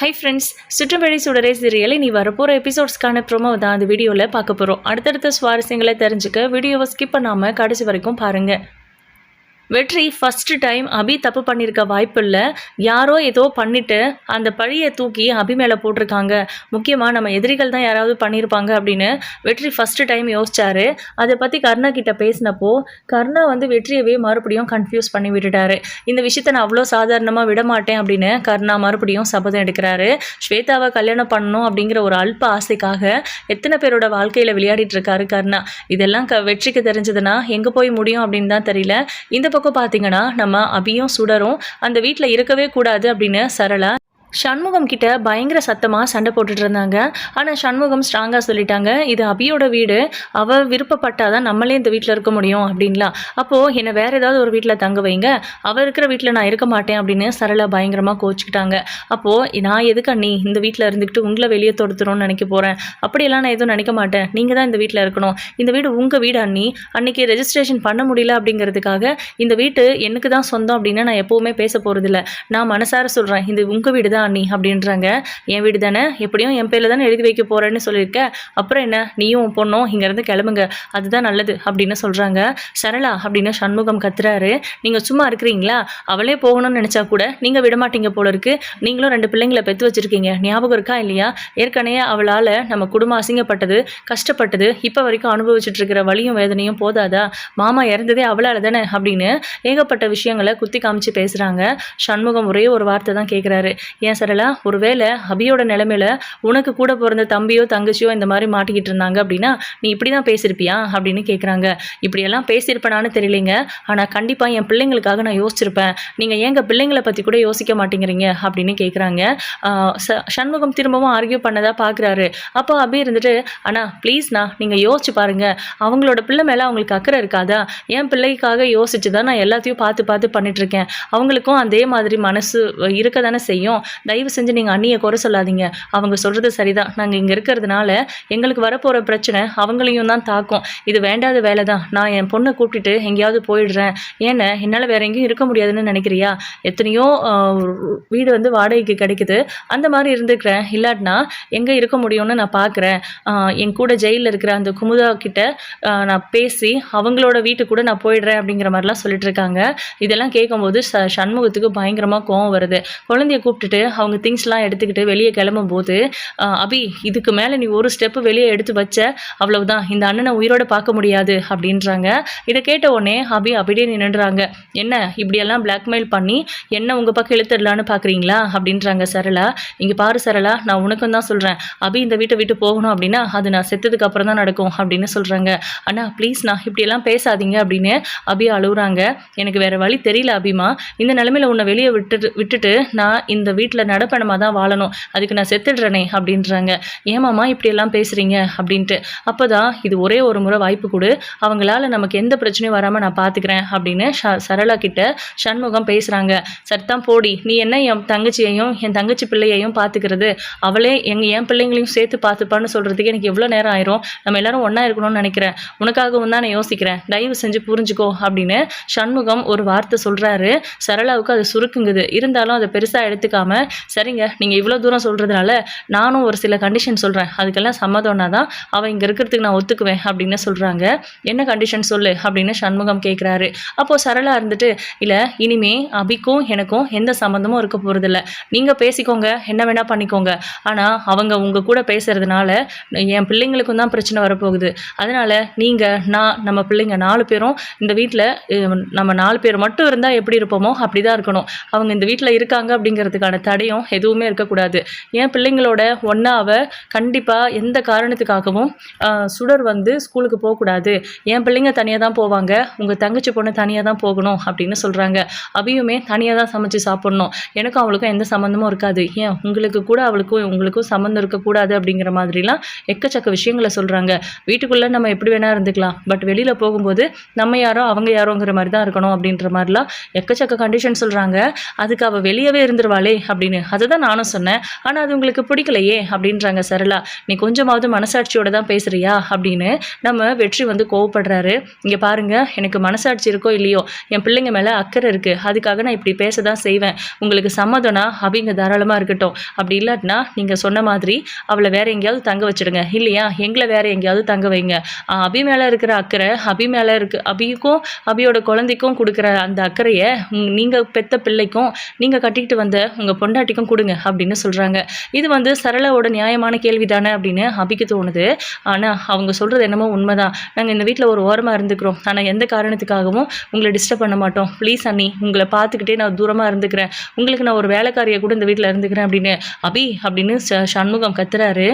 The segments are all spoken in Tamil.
ஹை ஃப்ரெண்ட்ஸ், சுற்றுவழி சுடரே சீரியல் இனி வரப்போகிற எபிசோட்ஸ்க்கான ப்ரோமோ தான் அந்த வீடியோவில் பார்க்க போகிறோம். அடுத்தடுத்த சுவாரஸ்யங்களை தெரிஞ்சுக்க வீடியோவை ஸ்கிப் பண்ணாமல் கடைசி வரைக்கும் பாருங்கள். வெற்றி ஃபஸ்ட்டு டைம் அபி தப்பு பண்ணியிருக்க வாய்ப்பு இல்லை. யாரோ ஏதோ பண்ணிவிட்டு அந்த பழியை தூக்கி அபி மேலே போட்டிருக்காங்க. முக்கியமாக நம்ம எதிரிகள் தான் யாராவது பண்ணியிருப்பாங்க அப்படின்னு வெற்றி ஃபஸ்ட்டு டைம் யோசிச்சாரு. அதை பற்றி கர்ணா கிட்ட பேசினப்போ கர்ணா வெற்றியவே மறுபடியும் கன்ஃபியூஸ் பண்ணி விட்டுட்டாரு. இந்த விஷயத்தை நான் அவ்வளோ சாதாரணமாக விட மாட்டேன் அப்படின்னு கர்ணா மறுபடியும் சபதம் எடுக்கிறாரு. ஸ்வேதாவை கல்யாணம் பண்ணணும் அப்படிங்கிற ஒரு அல்ப ஆசைக்காக எத்தனை பேரோட வாழ்க்கையில் விளையாடிட்டு இருக்காரு கர்ணா. இதெல்லாம் வெற்றிக்கு தெரிஞ்சதுன்னா எங்கே போய் முடியும் அப்படின்னு தான் தெரியல. இந்த பக்கம் பார்த்தீங்கன்னா நம்ம அபியும் சுடரும் அந்த வீட்டில் இருக்கவே கூடாது அப்படின்னு சரளா சண்முகம் கிட்ட பயங்கர சத்தமாக சண்டை போட்டுட்டு இருந்தாங்க. ஆனால் சண்முகம் ஸ்ட்ராங்காக சொல்லிட்டாங்க, இது அபியோட வீடு, அவள் விருப்பப்பட்டாதான் நம்மளே இந்த வீட்டில் இருக்க முடியும் அப்படின்லாம். அப்போது என்னை வேறு ஏதாவது ஒரு வீட்டில் தங்க வைங்க, அவள் இருக்கிற வீட்டில் நான் இருக்க மாட்டேன் அப்படின்னு சரளா பயங்கரமாக கோச்சிக்கிட்டாங்க. அப்போது நான் எதுக்கு அண்ணி இந்த வீட்டில் இருந்துக்கிட்டு உங்களை வெளியே தொடுத்துரும்னு நினைக்க போகிறேன்? அப்படியெல்லாம் நான் எதுவும் நினைக்க மாட்டேன். நீங்கள் தான் இந்த வீட்டில் இருக்கணும். இந்த வீடு உங்கள் வீடு அண்ணி. அன்றைக்கி ரெஜிஸ்ட்ரேஷன் பண்ண முடியல அப்படிங்கிறதுக்காக இந்த வீட்டு எனக்கு தான் சொந்தம் அப்படின்னு நான் எப்போவுமே பேச போகிறதில்ல. நான் மனசார சொல்கிறேன், இது உங்கள் வீடு தான் அண்ணி அப்படின்றாங்க. என் வீடு தானே, எப்படியும் என் பேரில் தானே எழுதி வைக்க போகிறேன்னு சொல்லியிருக்க, அப்புறம் என்ன, நீயும் பொண்ணும் இங்கேருந்து கிளம்புங்க, அதுதான் நல்லது அப்படின்னு சொல்கிறாங்க. சரளா அப்படின்னு சண்முகம் கத்துறாரு. நீங்கள் சும்மா இருக்கிறீங்களா? அவளே போகணும்னு நினச்சா கூட நீங்கள் விடமாட்டீங்க போல இருக்கு. நீங்களும் 2 பிள்ளைங்களை பெற்று வச்சுருக்கீங்க, ஞாபகம் இருக்கா இல்லையா? ஏற்கனவே அவளால் நம்ம குடும்பம் அசிங்கப்பட்டது, கஷ்டப்பட்டது, இப்போ வரைக்கும் அனுபவிச்சுட்டு இருக்கிற வலியும் வேதனையும் போதாதா? மாமா இறந்ததே அவளால் தானே அப்படின்னு ஏகப்பட்ட விஷயங்களை குத்தி காமிச்சு பேசுகிறாங்க. சண்முகம் ஒரே ஒரு வார்த்தை தான் கேட்குறாரு, ஏன் சரளா, ஒருவேளை அபியோட நிலைமையில உனக்கு கூட பிறந்த தம்பியோ தங்கச்சியோ இந்த மாதிரி மாட்டிக்கிட்டு இருந்தாங்க அப்படின்னா நீ இப்படி தான் பேசியிருப்பியா அப்படின்னு கேட்குறாங்க. இப்படியெல்லாம் பேசியிருப்பேனான்னு தெரியலைங்க, ஆனால் கண்டிப்பாக என் பிள்ளைங்களுக்காக நான் யோசிச்சிருப்பேன். நீங்கள் எங்கள் பிள்ளைங்களை பற்றி கூட யோசிக்க மாட்டேங்கிறீங்க அப்படின்னு கேட்குறாங்க. சண்முகம் திரும்பவும் ஆர்கியூ பண்ணதாக பார்க்குறாரு. அப்போ அபி இருந்துட்டு, அண்ணா ப்ளீஸ்ண்ணா நீங்கள் யோசிச்சு பாருங்கள், அவங்களோட பிள்ளை மேலே அவங்களுக்கு அக்கறை இருக்காதா? என் பிள்ளைக்காக யோசிச்சு தான் நான் எல்லாத்தையும் பார்த்து பண்ணிட்டுருக்கேன். அவங்களுக்கும் அதே மாதிரி மனசு இருக்க தானே செய்யும். தயவு செஞ்சு நீங்கள் அண்ணியை குறை சொல்லாதீங்க, அவங்க சொல்கிறது சரிதான். நாங்கள் இங்கே இருக்கிறதுனால எங்களுக்கு வரப்போகிற பிரச்சனை அவங்களையும் தான் தாக்கும். இது வேண்டாத வேலை தான். நான் என் பொண்ணை கூப்பிட்டுட்டு எங்கேயாவது போயிடுறேன். ஏன்னா என்னால் வேற எங்கேயும் இருக்க முடியாதுன்னு நினைக்கிறியா? எத்தனையோ வீடு வாடகைக்கு கிடைக்குது, அந்த மாதிரி இருந்துக்கிறேன். இல்லாட்டினா எங்கே இருக்க முடியும்னு நான் பார்க்குறேன். என் கூட ஜெயிலில் இருக்கிற அந்த குமுதா கிட்ட நான் பேசி அவங்களோட வீட்டுக்கு கூட நான் போயிடுறேன் அப்படிங்கிற மாதிரிலாம் சொல்லிட்டு இருக்காங்க. இதெல்லாம் கேட்கும்போது சண்முகத்துக்கு பயங்கரமாக கோவம் வருது. குழந்தைய கூப்பிட்டுட்டு அவங்க திங்ஸ்லாம் எடுத்துக்கிட்டு வெளியே கிளம்பும் போது, அபி இதுக்கு மேலே நீ ஒரு ஸ்டெப்பு வெளியே எடுத்து வச்ச அவ்வளவுதான், இந்த அண்ணனை உயிரோட பார்க்க முடியாது அப்படின்றாங்க. இதை கேட்ட உடனே அபி அப்படியே நின்றுறாங்க. என்ன இப்படியெல்லாம் பிளாக்மெயில் பண்ணி என்ன உங்கள் பக்கம் இழுத்துடலான்னு பார்க்குறீங்களா அப்படின்றாங்க சரளா. இங்கே பாரு சரளா, நான் உனக்கும் தான் சொல்கிறேன், அபி இந்த வீட்டை விட்டு போகணும் அப்படின்னா அது நான் செத்ததுக்கு அப்புறம் தான் நடக்கும் அப்படின்னு சொல்கிறாங்க. அண்ணா ப்ளீஸ்ண்ணா இப்படியெல்லாம் பேசாதீங்க அப்படின்னு அபி அழுகுறாங்க. எனக்கு வேறு வழி தெரியல அபிமா, இந்த நிலைமையில் உன்னை வெளியே விட்டுட்டு நான் இந்த வீட்டில் நடப்பணமாக தான் வாழணும், அதுக்கு நான் செத்துடுறேனே அப்படின்றாங்க. ஏமாம்மா இப்படியெல்லாம் பேசுகிறீங்க அப்படின்ட்டு. அப்போ தான் இது ஒரே ஒரு முறை வாய்ப்பு கொடு, அவங்களால நமக்கு எந்த பிரச்சனையும் வராமல் நான் பார்த்துக்கிறேன் அப்படின்னு சரளா கிட்ட சண்முகம் பேசுகிறாங்க. சத்தான் போடி, நீ என்ன என் தங்கச்சியையும் என் தங்கச்சி பிள்ளையையும் பார்த்துக்கிறது, அவளே என் பிள்ளைங்களையும் சேர்த்து பார்த்துப்பான்னு சொல்கிறதுக்கு எனக்கு எவ்வளோ நேரம் ஆயிரும்? நம்ம எல்லாரும் ஒன்றா இருக்கணும்னு நினைக்கிறேன், உனக்காகவும் தான் நான் யோசிக்கிறேன், தயவு செஞ்சு புரிஞ்சுக்கோ அப்படின்னு சண்முகம் ஒரு வார்த்தை சொல்கிறாரு. சரளாவுக்கு அது சுருக்குங்குது. இருந்தாலும் அதை பெருசாக எடுத்துக்காம, சரிங்க நீங்கள் இவ்வளோ தூரம் சொல்கிறதுனால நானும் ஒரு சில கண்டிஷன் சொல்கிறேன், அதுக்கெல்லாம் சம்மதம்னா தான் அவள் இங்கே இருக்கிறதுக்கு நான் ஒத்துக்குவேன் அப்படின்னு சொல்கிறாங்க. என்ன கண்டிஷன் சொல்லு அப்படின்னு சண்முகம் கேட்குறாரு. அப்போது சரளா இருந்துட்டு, இல்லை இனிமே அபிக்கும் எனக்கும் எந்த சம்மந்தமும் இருக்க போகிறதில்ல, நீங்கள் பேசிக்கோங்க, என்ன வேணால் பண்ணிக்கோங்க, ஆனால் அவங்க உங்கள் கூட பேசுகிறதுனால என் பிள்ளைங்களுக்கும் தான் பிரச்சனை வரப்போகுது. அதனால் நீங்கள் நம்ம பிள்ளைங்க 4 பேரும் இந்த வீட்டில் நம்ம 4 பேர் மட்டும் இருந்தால் எப்படி இருப்போமோ அப்படி தான் இருக்கணும். அவங்க இந்த வீட்டில் இருக்காங்க அப்படிங்கிறதுக்கான தடையும் எதுவுமே இருக்கக்கூடாது. என் பிள்ளைங்களோட ஒன்றாவை கண்டிப்பாக எந்த காரணத்துக்காகவும் சுடர் ஸ்கூலுக்கு போகக்கூடாது. என் பிள்ளைங்க தனியாக தான் போவாங்க, உங்கள் தங்கச்சி பொண்ணு தனியாக தான் போகணும் அப்படின்னு சொல்கிறாங்க. அபியுமே தனியாக தான் சமைச்சு சாப்பிட்ணும், எனக்கும் அவளுக்கும் எந்த சம்மந்தமும் இருக்காது, ஏன் உங்களுக்கு கூட உங்களுக்கும் சம்மந்தம் இருக்கக்கூடாது அப்படிங்கிற மாதிரிலாம் எக்கச்சக்க விஷயங்களை சொல்கிறாங்க. வீட்டுக்குள்ளே நம்ம எப்படி வேணால் இருந்துக்கலாம், பட் வெளியில் போகும்போது நம்ம யாரோ அவங்க யாரோங்கிற மாதிரி தான் இருக்கணும் அப்படின்ற மாதிரிலாம் எக்கச்சக்க கண்டிஷன் சொல்கிறாங்க. அதுக்கு அவள் வெளியவே இருந்துருவாளே அப்படின்னு அப்படின்னு. அதை தான் நானும் சொன்னேன். ஆனால் அது உங்களுக்கு பிடிக்கலையே அப்படின்றாங்க சரளா. நீ கொஞ்சமாவது மனசாட்சியோட தான் பேசுறியா அப்படின்னு நம்ம வெற்றி வந்து கோவப்படுறாரு. இங்கே பாருங்க, எனக்கு மனசாட்சி இருக்கோ இல்லையோ என் பிள்ளைங்க மேலே அக்கறை இருக்குது, அதுக்காக நான் இப்படி பேச தான் செய்வேன். உங்களுக்கு சம்மதம்னா அபிங்க தாராளமாக இருக்கட்டும், அப்படி இல்லாட்டினா நீங்கள் சொன்ன மாதிரி அவளை வேற எங்கேயாவது தங்க வச்சுடுங்க, இல்லையா எங்களை வேற எங்கேயாவது தங்க வைங்க. அபி மேலே இருக்கிற அக்கறை அபி மேலே இருக்குது, அபிக்கும் அபியோட குழந்தைக்கும் கொடுக்குற அந்த அக்கறையை நீங்கள் பெத்த பிள்ளைக்கும் நீங்கள் கட்டிக்கிட்டு வந்த உங்கள் பொண்டாட்டிக்கும் கொடுங்க அப்படின்னு சொல்கிறாங்க. இது வந்து சரளாவோட நியாயமான கேள்வி தானே அப்படின்னு அபிக்கு தோணுது. ஆனால் அவங்க சொல்கிறது என்னமோ உண்மைதான். நாங்கள் இந்த வீட்டில் ஒரு ஓரமாக இருந்துக்கிறோம், ஆனால் எந்த காரணத்துக்காகவும் உங்களை டிஸ்டர்ப் பண்ண மாட்டோம். ப்ளீஸ் அண்ணி, உங்களை பார்த்துக்கிட்டே நான் தூரமாக இருந்துக்கிறேன், உங்களுக்கு நான் ஒரு வேலைக்காரியை கூட இந்த வீட்டில் இருந்துக்கிறேன் அப்படின்னு அபி அப்படின்னு சண்முகம் கத்துறாரு.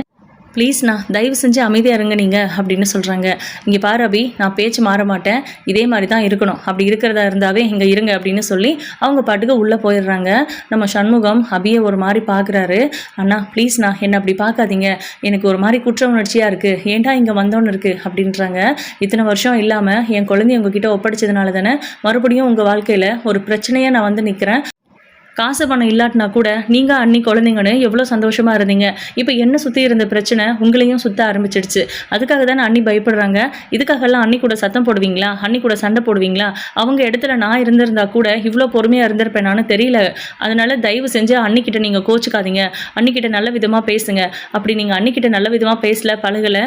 ப்ளீஸ்ண்ணா, தயவு செஞ்சு அமைதியாக இருங்க நீங்கள் அப்படின்னு சொல்கிறாங்க. இங்கே பாரு அபி, நான் பேச்சு மாற மாட்டேன், இதே மாதிரி தான் இருக்கணும், அப்படி இருக்கிறதா இருந்தாவே இங்கே இருங்க அப்படின்னு சொல்லி அவங்க பாட்டுக்கு உள்ளே போயிடுறாங்க. நம்ம சண்முகம் அபியை ஒரு மாதிரி பார்க்குறாரு. அண்ணா ப்ளீஸ்ண்ணா, என்னை அப்படி பார்க்காதீங்க, எனக்கு ஒரு மாதிரி குற்ற உணர்ச்சியாக இருக்குது, ஏன்டா இங்கே வந்தோன்னு இருக்குது அப்படின்றாங்க. இத்தனை வருஷம் இல்லாமல் என் குழந்தைய உங்ககிட்ட ஒப்படைச்சதுனால தானே மறுபடியும் உங்கள் வாழ்க்கையில் ஒரு பிரச்சனையாக நான் வந்து நிற்கிறேன். காசு பணம் இல்லாட்டினா கூட நீங்கள் அண்ணி குழந்தைங்கன்னு எவ்வளோ சந்தோஷமாக இருந்தீங்க. இப்போ என்ன சுற்றி இருந்த பிரச்சனை உங்களையும் சுற்ற ஆரம்பிச்சிடுச்சு. அதுக்காக தானே அண்ணி பயப்படுறாங்க. இதுக்காகலாம் அண்ணி கூட சத்தம் போடுவீங்களா, அண்ணி கூட சண்டை போடுவீங்களா? அவங்க இடத்துல நான் இருந்திருந்தா கூட இவ்வளோ பொறுமையாக இருந்திருப்பேனான்னு தெரியல. அதனால் தயவு செஞ்சு அன்னிக்கிட்ட நீங்கள் கோச்சிக்காதீங்க, அன்னிக்கிட்ட நல்ல விதமாக பேசுங்க. அப்படி நீங்கள் அன்னிக்கிட்ட நல்ல விதமாக பேசலை, பழகலை,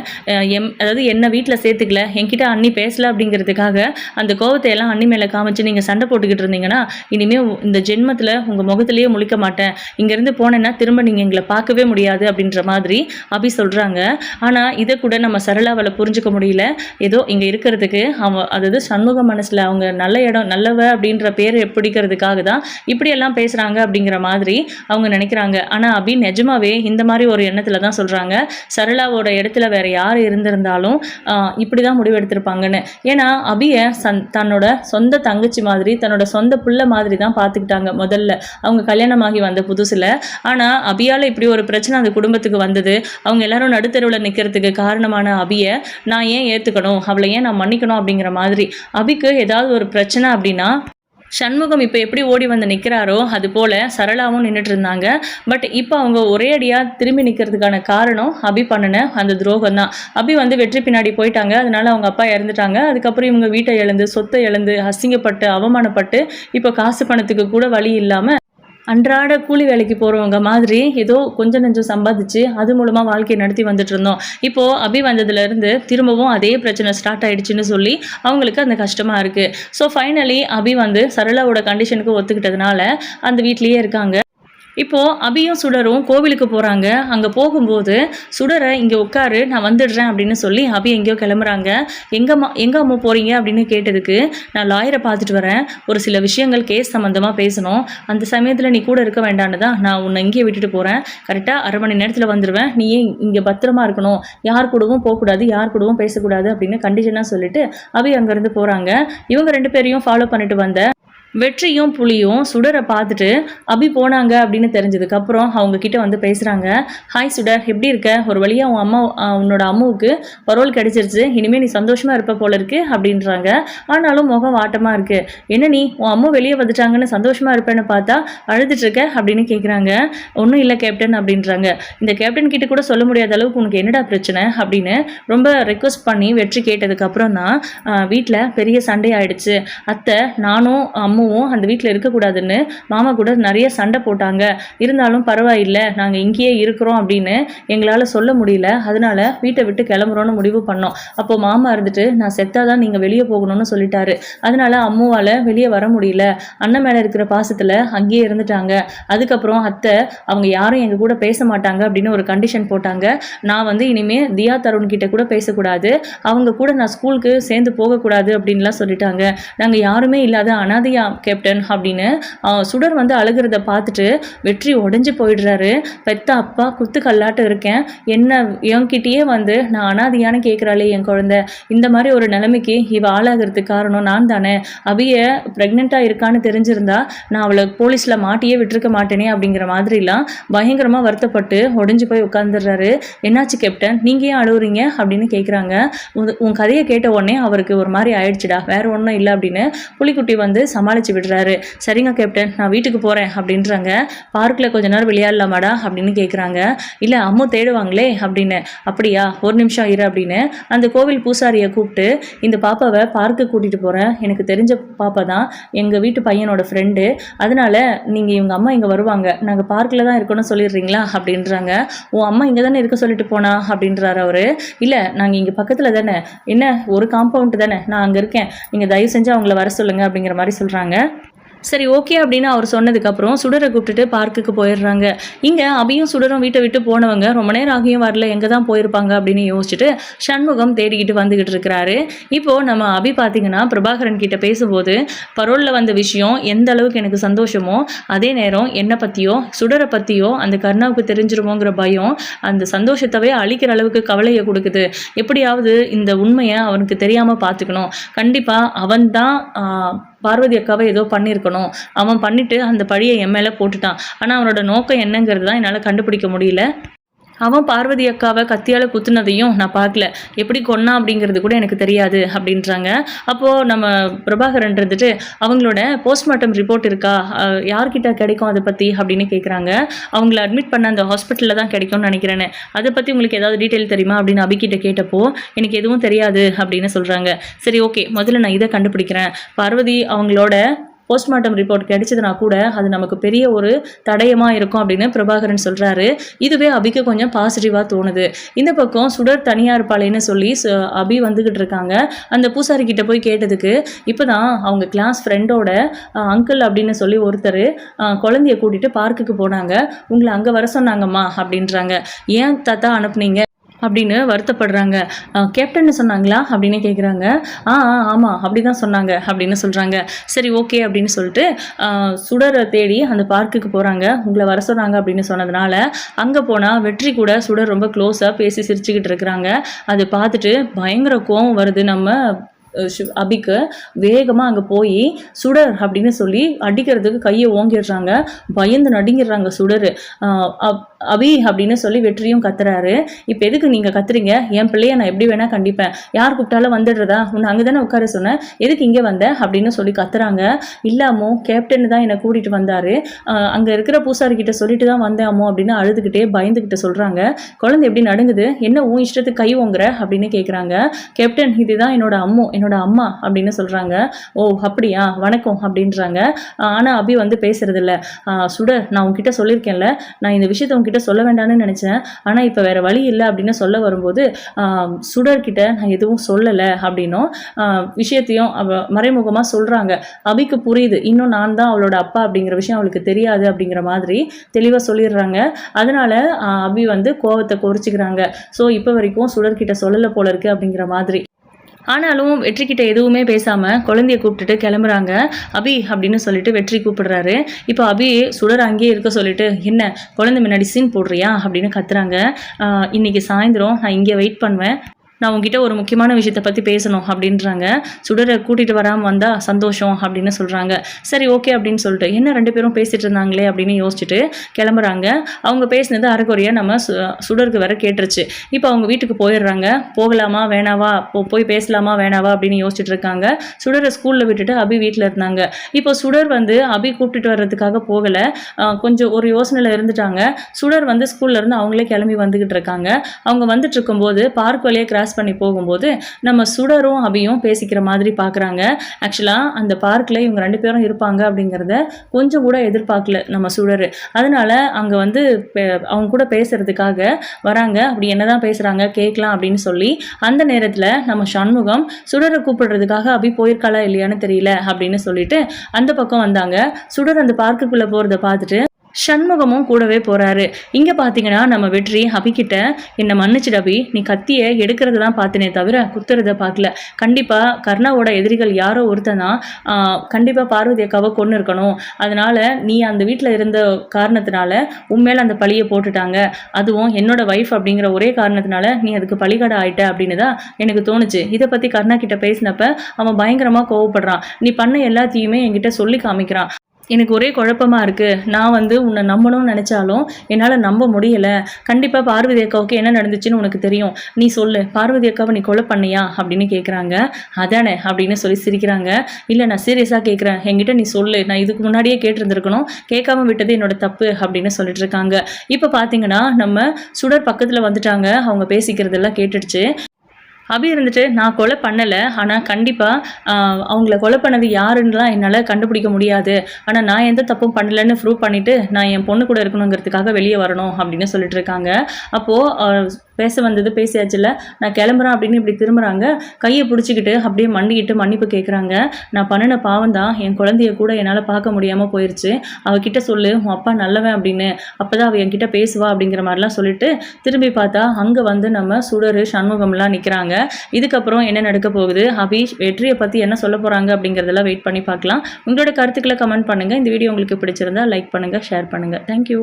அதாவது என்ன வீட்டில் சேர்த்துக்கல, என்கிட்ட அண்ணி பேசலை அப்படிங்கிறதுக்காக அந்த கோவத்தை எல்லாம் அண்ணி மேலே காமிச்சு நீங்கள் சண்டை போட்டுக்கிட்டு இருந்தீங்கன்னா இனிமேல் இந்த ஜென்மத்தில் முகத்திலேயே முழிக்க மாட்டேன், இங்கேருந்து போனேன்னா திரும்ப நீங்கள் எங்களை பார்க்கவே முடியாது அப்படின்ற மாதிரி அபி சொல்கிறாங்க. ஆனால் இதை கூட நம்ம சரளாவால் புரிஞ்சுக்க முடியல. ஏதோ இங்கே இருக்கிறதுக்கு அதாவது சண்முக மனசில் அவங்க நல்ல இடம் நல்லவ அப்படின்ற பேர் பிடிக்கிறதுக்காக தான் இப்படியெல்லாம் பேசுகிறாங்க அப்படிங்கிற மாதிரி அவங்க நினைக்கிறாங்க. ஆனால் அபி நிஜமாவே இந்த மாதிரி ஒரு எண்ணத்தில் தான் சொல்கிறாங்க. சரளாவோட இடத்துல வேறு யார் இருந்திருந்தாலும் இப்படி தான் முடிவெடுத்திருப்பாங்கன்னு. ஏன்னா அபியை தன்னோட சொந்த தங்கச்சி மாதிரி, தன்னோட சொந்த புள்ள மாதிரி தான் பார்த்துக்கிட்டாங்க முதல்ல அவங்க கல்யாணமாகி வந்த புதுசில். ஆனால் அபியால் இப்படி ஒரு பிரச்சனை அந்த குடும்பத்துக்கு வந்தது. அவங்க எல்லாரும் நடுத்தருவில் நிற்கிறதுக்கு காரணமான அபியை நான் ஏன் ஏற்றுக்கணும், அவளை ஏன் நான் மன்னிக்கணும் அப்படிங்கிற மாதிரி. அபிக்கு ஏதாவது ஒரு பிரச்சனை அப்படின்னா சண்முகம் இப்போ எப்படி ஓடி வந்து நிற்கிறாரோ அது போல் சரளாவும் நின்றுட்டு இருந்தாங்க. பட் இப்போ அவங்க ஒரே அடியாக திரும்பி நிற்கிறதுக்கான காரணம் அபி பண்ணின அந்த துரோகம் தான். அபி வந்து வெற்றி பின்னாடி போயிட்டாங்க, அதனால அவங்க அப்பா இறந்துட்டாங்க. அதுக்கப்புறம் இவங்க வீட்டை இழந்து சொத்தை இழந்து அசிங்கப்பட்டு அவமானப்பட்டு இப்போ காசு பணத்துக்கு கூட வழி இல்லாமல் அன்றாட கூலி வேலைக்கு போகிறவங்க மாதிரி ஏதோ கொஞ்சம் நெஞ்சம் சம்பாதிச்சு அது மூலமாக வாழ்க்கையை நடத்தி வந்துட்டு இருந்தோம். இப்போது அபி வந்ததுலேருந்து திரும்பவும் அதே பிரச்சனை ஸ்டார்ட் ஆகிடுச்சின்னு சொல்லி அவங்களுக்கு அந்த கஷ்டமாக இருக்குது. ஸோ ஃபைனலி அபி வந்து சரளாவோட கண்டிஷனுக்கு ஒத்துக்கிட்டதுனால அந்த வீட்லேயே இருக்காங்க. இப்போது அபியும் சுடரும் கோவிலுக்கு போகிறாங்க. அங்கே போகும்போது சுடரை இங்கே உட்காரு, நான் வந்துடுறேன் அப்படின்னு சொல்லி அபி எங்கேயோ கிளம்புறாங்க. எங்கே அம்மா போகிறீங்க அப்படின்னு கேட்டதுக்கு நான் லாயரை பார்த்துட்டு வரேன், ஒரு சில விஷயங்கள் கேஸ் சம்மந்தமாக பேசணும், அந்த சமயத்தில் நீ கூட இருக்க வேண்டான்னு தான் நான் உன்னை இங்கேயே விட்டுட்டு போகிறேன், கரெக்டாக 1/2 மணி நேரத்தில் வந்துடுவேன், நீ ஏன் இங்கே பத்திரமா இருக்கணும், யார் கூடவும் போகக்கூடாது, யார் கூடவும் பேசக்கூடாது அப்படின்னு கண்டிஷனாக சொல்லிட்டு அபி அங்கேருந்து போகிறாங்க. இவங்க 2 பேரையும் ஃபாலோ பண்ணிட்டு வந்த வெற்றியும் புலியும் சுடரை பார்த்துட்டு அபி போனாங்க அப்படின்னு தெரிஞ்சதுக்கப்புறம் அவங்க கிட்ட வந்து பேசுகிறாங்க. ஹாய் சுடர், எப்படி இருக்க? ஒரு வழியாக உன்னோட அம்மாவுக்கு பரோல் கிடைச்சிருச்சு, இனிமேல் நீ சந்தோஷமாக இருப்ப போல இருக்கு அப்படின்றாங்க. ஆனாலும் முகம் வாட்டமாக இருக்குது. என்ன நீ உன் அம்மா வெளியே வந்துட்டாங்கன்னு சந்தோஷமாக இருப்பேன்னு பார்த்தா அழுதுட்டுருக்க அப்படின்னு கேட்குறாங்க. ஒன்றும் இல்லை கேப்டன் அப்படின்றாங்க. இந்த கேப்டன் கிட்ட கூட சொல்ல முடியாத அளவுக்கு உனக்கு என்னடா பிரச்சனை அப்படின்னு ரொம்ப ரெக்வஸ்ட் பண்ணி வெற்றி கேட்டதுக்கப்புறம் தான் வீட்டில் பெரிய சண்டை ஆயிடுச்சு, அத்தை நானும் அம்மாவும் அந்த வீட்டில் இருக்கக்கூடாதுன்னு மாமா கூட நிறைய சண்டை போட்டாங்க, இருந்தாலும் பரவாயில்லை நாங்கள் இங்கேயே இருக்கிறோம் அப்படின்னு எங்களால் சொல்ல முடியல, அதனால வீட்டை விட்டு கிளம்புறோன்னு முடிவு பண்ணோம். அப்போது மாமா இருந்துட்டு நான் செத்தாதான் நீங்கள் வெளியே போகணும்னு சொல்லிட்டாரு, அதனால அம்மாவால் வெளியே வர முடியல, அண்ணன் மேலே இருக்கிற பாசத்தில் அங்கேயே இருந்துட்டாங்க. அதுக்கப்புறம் அத்தை அவங்க யாரும் எங்கள் கூட பேச மாட்டாங்க அப்படின்னு ஒரு கண்டிஷன் போட்டாங்க. நான் வந்து இனிமேல் தியா தருண் கிட்ட கூட பேசக்கூடாது, அவங்க கூட நான் ஸ்கூலுக்கு சேர்ந்து போகக்கூடாது அப்படின்லாம் சொல்லிட்டாங்க. நாங்கள் யாருமே இல்லாத அனாதையா கேப்டன் அப்படின்னு சுடர் வந்து அழுகிறத பார்த்துட்டு வெற்றி உடஞ்சி போயிடுறாரு. பெத்த அப்பா குத்து கல்லாட்டு இருக்கேன், என்ன என்கிட்டயே வந்து நான் அனாதையானு கேட்குறாளே என் குழந்தை, இந்த மாதிரி ஒரு நிலைமைக்கு இவ ஆளாகிறதுக்கு காரணம் நான் தானே, அவிய ப்ரெக்னெண்ட்டாக இருக்கான்னு தெரிஞ்சிருந்தா நான் அவளை போலீஸில் மாட்டியே விட்டுருக்க மாட்டேனே அப்படிங்கிற மாதிரிலாம் பயங்கரமாக வருத்தப்பட்டு உடஞ்சி போய் உட்காந்துடுறாரு. என்னாச்சு கேப்டன், நீங்கள் ஏன் அழுகுறீங்க அப்படின்னு கேட்குறாங்க. உன் கதையை கேட்ட உடனே அவருக்கு ஒரு மாதிரி ஆயிடுச்சுடா, வேற ஒன்றும் இல்லை அப்படின்னு புலிக்குட்டி வந்து சமாளி சமாளித்து விடுறாரு. சரிங்க கேப்டன், நான் வீட்டுக்கு போகிறேன் அப்படின்றாங்க. பார்க்கில் கொஞ்ச நேரம் விளையாடலாமாடா அப்படின்னு கேட்குறாங்க. இல்லை அம்மு தேடுவாங்களே அப்படின்னு. அப்படியா, ஒரு நிமிஷம் இரு அப்படின்னு அந்த கோவில் பூசாரியை கூப்பிட்டு, இந்த பாப்பாவை பார்க்கு கூட்டிகிட்டு போகிறேன், எனக்கு தெரிஞ்ச பாப்பா தான், எங்கள் வீட்டு பையனோட ஃப்ரெண்டு, அதனால நீங்கள் இவங்க அம்மா இங்கே வருவாங்க, நாங்கள் பார்க்கில் தான் இருக்கணும்னு சொல்லிடுறீங்களா அப்படின்றாங்க. உன் அம்மா இங்கே தானே இருக்க சொல்லிட்டு போனா அப்படின்றாரு அவர். இல்லை நாங்கள் இங்கே பக்கத்தில் தானே, என்ன ஒரு காம்பவுண்டு தானே, நான் அங்கே இருக்கேன், நீங்கள் தயவு செஞ்சு அவங்கள வர சொல்லுங்கள் அப்படிங்கிற மாதிரி சொல்கிறாங்க. சரி ஓகே அப்படின்னு அவர் சொன்னதுக்கப்புறம் சுடரை கூப்பிட்டுட்டு பார்க்குக்கு போயிடுறாங்க. இங்கே அபியும் சுடரும் வீட்டை விட்டு போனவங்க ரொம்ப நேரம் ஆகியும் வரல, எங்கே தான் போயிருப்பாங்க அப்படின்னு யோசிச்சுட்டு சண்முகம் தேடிக்கிட்டு வந்துக்கிட்டு இருக்கிறாரு. இப்போது நம்ம அபி பார்த்திங்கன்னா பிரபாகரன் கிட்ட பேசும்போது பரோலில் வந்த விஷயம் எந்த அளவுக்கு எனக்கு சந்தோஷமோ, அதே நேரம் என்னை பற்றியோ சுடரை பற்றியோ அந்த கர்ணாவுக்கு தெரிஞ்சிருமோங்கிற பயம் அந்த சந்தோஷத்தவே அழிக்கிற அளவுக்கு கவலையை கொடுக்குது. எப்படியாவது இந்த உண்மையை அவனுக்கு தெரியாமல் பார்த்துக்கணும், கண்டிப்பாக அவன்தான் பார்வதி அக்காவை ஏதோ பண்ணியிருக்கணும், அவன் பண்ணிவிட்டு அந்த பழியை என் மேலே போட்டுட்டான், ஆனால் அவனோட நோக்கம் என்னங்கிறது தான் என்னால் கண்டுபிடிக்க முடியல. அவன் பார்வதி அக்காவை கத்தியால் குத்துனதையும் நான் பார்க்கல, எப்படி கொன்னா அப்படிங்கிறது கூட எனக்கு தெரியாது அப்படின்றாங்க. அப்போது நம்ம பிரபாகரன் இருந்துட்டு அவங்களோட போஸ்ட்மார்ட்டம் ரிப்போர்ட் இருக்கா, யார்கிட்ட கிடைக்கும் அதை பற்றி அப்படின்னு கேட்குறாங்க. அவங்கள அட்மிட் பண்ண அந்த ஹாஸ்பிட்டலில் தான் கிடைக்கும்னு நினைக்கிறேன்னு, அதை பற்றி உங்களுக்கு ஏதாவது டீட்டெயில் தெரியுமா அப்படின்னு அபிகிட்ட கேட்டப்போ எனக்கு எதுவும் தெரியாது அப்படின்னு சொல்கிறாங்க. சரி ஓகே, முதல்ல நான் இதை கண்டுபிடிக்கிறேன், பார்வதி அவங்களோட போஸ்ட்மார்ட்டம் ரிப்போர்ட் கிடைச்சதுனா கூட அது நமக்கு பெரிய ஒரு தடயமாக இருக்கும் அப்படின்னு பிரபாகரன் சொல்கிறாரு. இதுவே அபிக்கு கொஞ்சம் பாசிட்டிவாக தோணுது. இந்த பக்கம் சுடர் தனியாக இருப்பாளேன்னு சொல்லி அபி வந்துக்கிட்டு இருக்காங்க. அந்த பூசாரி கிட்ட போய் கேட்டதுக்கு இப்போ தான் அவங்க கிளாஸ் ஃப்ரெண்டோட அங்கிள் அப்படின்னு சொல்லி ஒருத்தர் குழந்தைய கூட்டிகிட்டு பார்க்குக்கு போனாங்க, உங்களை அங்கே வர சொன்னாங்கம்மா அப்படின்றாங்க. ஏன் தாத்தா அனுப்புனீங்க அப்படின்னு வருத்தப்படுறாங்க. கேப்டன்னு சொன்னாங்களா அப்படின்னு கேட்குறாங்க. ஆமாம் அப்படி தான் சொன்னாங்க அப்படின்னு சொல்கிறாங்க. சரி ஓகே அப்படின்னு சொல்லிட்டு சுடரை தேடி அந்த பார்க்குக்கு போகிறாங்க. உங்களை வர சொன்னாங்க அப்படின்னு சொன்னதுனால அங்கே போனால் வெற்றி கூட சுடர் ரொம்ப க்ளோஸாக பேசி சிரிச்சுக்கிட்டு இருக்கிறாங்க. அதை பார்த்துட்டு பயங்கர கோவம் வருது நம்ம அபிக்கு. வேகமாக அங்கே போய் சுடர் அப்படின்னு சொல்லி அடிக்கிறதுக்கு கையை ஓங்கிடுறாங்க. பயந்து நடுங்கிடுறாங்க சுடர். அபி அப்படின்னு சொல்லி வெற்றியும் கத்துறாரு. இப்போ எதுக்கு நீங்கள் கத்துறீங்க, என் பிள்ளைய நான் எப்படி வேணால் கண்டிப்பேன், யார் கூப்பிட்டாலும் வந்துடுறதா, உன்னை அங்கே தானே உட்கார சொன்னேன், எதுக்கு இங்கே வந்த அப்படின்னு சொல்லி கத்துறாங்க. இல்லாமோ கேப்டன் தான் என்னை கூட்டிகிட்டு வந்தார், அங்கே இருக்கிற பூசாரிக்கிட்ட சொல்லிட்டு தான் வந்தேன் அம்மோ அப்படின்னு அழுதுகிட்டே பயந்துக்கிட்ட சொல்கிறாங்க. குழந்தை எப்படி நடுங்குது, என்ன உன் இஷ்டத்துக்கு கை ஓங்குற அப்படின்னு கேட்குறாங்க. கேப்டன் இதுதான் என்னோட அம்மா அப்படின்னு சொல்கிறாங்க. ஓ அப்படியா, வணக்கம் அப்படின்றாங்க. ஆனால் அபி வந்து பேசுறதில்ல. சுடர் நான் உங்ககிட்ட சொல்லியிருக்கேன்ல, நான் இந்த விஷயத்தை உங்ககிட்ட சொல்ல வேண்டாம்னு நினச்சேன், ஆனால் இப்போ வேறு வழி இல்லை அப்படின்னு சொல்ல வரும்போது சுடர்கிட்ட நான் எதுவும் சொல்லலை அப்படின்னும் விஷயத்தையும் மறைமுகமாக சொல்கிறாங்க. அபிக்கு புரியுது, இன்னும் நான் தான் அவளோட அப்பா அப்படிங்கிற விஷயம் அவளுக்கு தெரியாது அப்படிங்கிற மாதிரி தெளிவாக சொல்லிடுறாங்க. அதனால் அபி வந்து கோவத்தை குறைச்சிக்கிறாங்க. ஸோ இப்போ வரைக்கும் சுடர்கிட்ட சொல்லலை போல இருக்குது அப்படிங்கிற மாதிரி. ஆனாலும் வெற்றிக்கிட்ட எதுவுமே பேசாமல் குழந்தைய கூப்பிட்டுட்டு கிளம்புறாங்க. அபி அப்படின்னு சொல்லிட்டு வெற்றி கூப்பிடுறாரு. இப்போ அபி சுடர் அங்கேயே இருக்க சொல்லிட்டு, என்ன குழந்தை முன்னாடி சீன் போடுறியா அப்படின்னு கத்துறாங்க. இன்னைக்கு சாயந்தரம் நான் இங்கே வெயிட் பண்ணுவேன், நான் உங்ககிட்ட ஒரு முக்கியமான விஷயத்தை பற்றி பேசணும் அப்படின்றாங்க. சுடரை கூட்டிகிட்டு வராமல் வந்தால் சந்தோஷம் அப்படின்னு சொல்கிறாங்க. சரி ஓகே அப்படின்னு சொல்லிட்டு என்ன ரெண்டு பேரும் பேசிகிட்டு இருந்தாங்களே அப்படின்னு யோசிச்சுட்டு கிளம்புறாங்க. அவங்க பேசினது அரைக்குறையாக நம்ம சுடருக்கு வேற கேட்டுருச்சு. இப்போ அவங்க வீட்டுக்கு போயிடுறாங்க. போகலாமா வேணாவா, போய் பேசலாமா வேணாவா அப்படின்னு யோசிச்சுட்டு இருக்காங்க. சுடரை ஸ்கூலில் விட்டுட்டு அபி வீட்டில் இருந்தாங்க. இப்போ சுடர் வந்து அபி கூப்பிட்டுட்டு வர்றதுக்காக போகலை, கொஞ்சம் ஒரு யோசனையில் இருந்துட்டாங்க. சுடர் வந்து ஸ்கூல்லேருந்து அவங்களே கிளம்பி வந்துக்கிட்டு இருக்காங்க. அவங்க வந்துட்டு இருக்கும்போது பார்க் வழியே கிராஸ் பண்ணி போகும்போது நம்ம சுடரும் அபியும் பேசிக்கிற மாதிரி பார்க்குறாங்க. ஆக்சுவலாக அந்த பார்க்கில் இவங்க ரெண்டு பேரும் இருப்பாங்க அப்படிங்கிறத கொஞ்சம் கூட எதிர்பார்க்கல நம்ம சுடர். அதனால அங்கே வந்து அவங்க கூட பேசுறதுக்காக வராங்க. அப்படி என்னதான் பேசுகிறாங்க கேட்கலாம் அப்படின்னு சொல்லி அந்த நேரத்தில் நம்ம சண்முகம் சுடரை கூப்பிடுறதுக்காக அபி போயிருக்காளா இல்லையான்னு தெரியல அப்படின்னு சொல்லிட்டு அந்த பக்கம் வந்தாங்க. சுடர் அந்த பார்க்குக்குள்ளே போகிறத பார்த்துட்டு சண்முகமும் கூடவே போகிறாரு. இங்கே பார்த்தீங்கன்னா நம்ம வெற்றி அபிக்கிட்ட என்னை மன்னிச்சிடு அபி, நீ கத்தியை எடுக்கிறது தான் பார்த்தனே தவிர குத்துறதை பார்க்கல, கண்டிப்பாக கர்ணாவோட எதிரிகள் யாரோ ஒருத்தனா கண்டிப்பாக பார்வதி அக்காவை கொண்டு இருக்கணும், அதனால் நீ அந்த வீட்டில் இருந்த காரணத்தினால உண்மையில அந்த பழியை போட்டுட்டாங்க, அதுவும் என்னோட ஒய்ஃப் அப்படிங்கிற ஒரே காரணத்தினால நீ அதுக்கு பழிகடை ஆயிட்ட அப்படின்னு தான் எனக்கு தோணுச்சு. இதை பற்றி கர்ணா கிட்ட பேசினப்ப அவன் பயங்கரமாக கோவப்படுறான், நீ பண்ண எல்லாத்தையுமே என்கிட்ட சொல்லி காமிக்கிறான், எனக்கு ஒரே குழப்பமா இருக்கு. நான் வந்து உன்னை நம்பணும்னு நெனச்சாலும், என்னால நம்ப முடியல. கண்டிப்பா பார்வதி அக்காவுக்கு என்ன நடந்துச்சுன்னு உனக்கு தெரியும். நீ சொல்லு. பார்வதி அக்காவ நீ கொலை பண்ணியா? அப்படின்னு கேட்குறாங்க. அதானே அப்படின்னு சொல்லி சிரிக்கிறாங்க. இல்ல நான் சீரியஸா கேட்குறேன். என்கிட்ட நீ சொல்லு. நான் இதுக்கு முன்னாடியே கேட்டிருந்திருக்கணும். கேட்காம விட்டது என்னோட தப்பு அப்படின்னு சொல்லிட்டு இருக்காங்க. இப்ப பார்த்தீங்கன்னா, நம்ம சுடர் பக்கத்துல வந்துட்டாங்க. அவங்க பேசிக்கிறதெல்லாம் கேட்டுடுச்சு. அபி இருந்துட்டு நான் கொலை பண்ணல. ஆனா கண்டிப்பா அவங்கள கொலை பண்ணது யாருன்னுலாம் என்னால கண்டுபிடிக்க முடியாது. ஆனா நான் எந்த தப்பும் பண்ணலன்னு ப்ரூவ் பண்ணிட்டு, நான் என் பொண்ணு கூட இருக்கணுங்கிறதுக்காக வெளிய வரணும் அப்படின்னு சொல்லிட்டு இருக்காங்க. அப்போ பேச வந்தது பேசியாச்சுல்ல, நான் கிளம்புறேன் அப்படின்னு இப்படி திரும்புறாங்க. கைய புடிச்சுக்கிட்டு அப்படியே மண்டிக்கிட்டு மன்னிப்பு கேட்குறாங்க. நான் பண்ணுன பாவம் தான். என் குழந்தைய கூட என்னால பார்க்க முடியாம போயிருச்சு. அவகிட்ட சொல்லு உன் அப்பா நல்லவன் அப்படின்னு. அப்பதான் அவ என்கிட்ட பேசுவா அப்படிங்கிற மாதிரிலாம் சொல்லிட்டு திரும்பி பார்த்தா அங்க வந்து நம்ம சுடரு, சண்முகம்லாம் நிக்கிறாங்க. இதுக்கப்புறம் என்ன நடக்க போகுது, அபி வெற்றியை பத்தி என்ன சொல்ல போறாங்க அப்படிங்கறதெல்லாம் வெயிட் பண்ணி பார்க்கலாம். உங்களோட கருத்துக்களை கமெண்ட் பண்ணுங்க. இந்த வீடியோ உங்களுக்கு பிடிச்சிருந்தா லைக் பண்ணுங்க, ஷேர் பண்ணுங்க. தேங்க்யூ.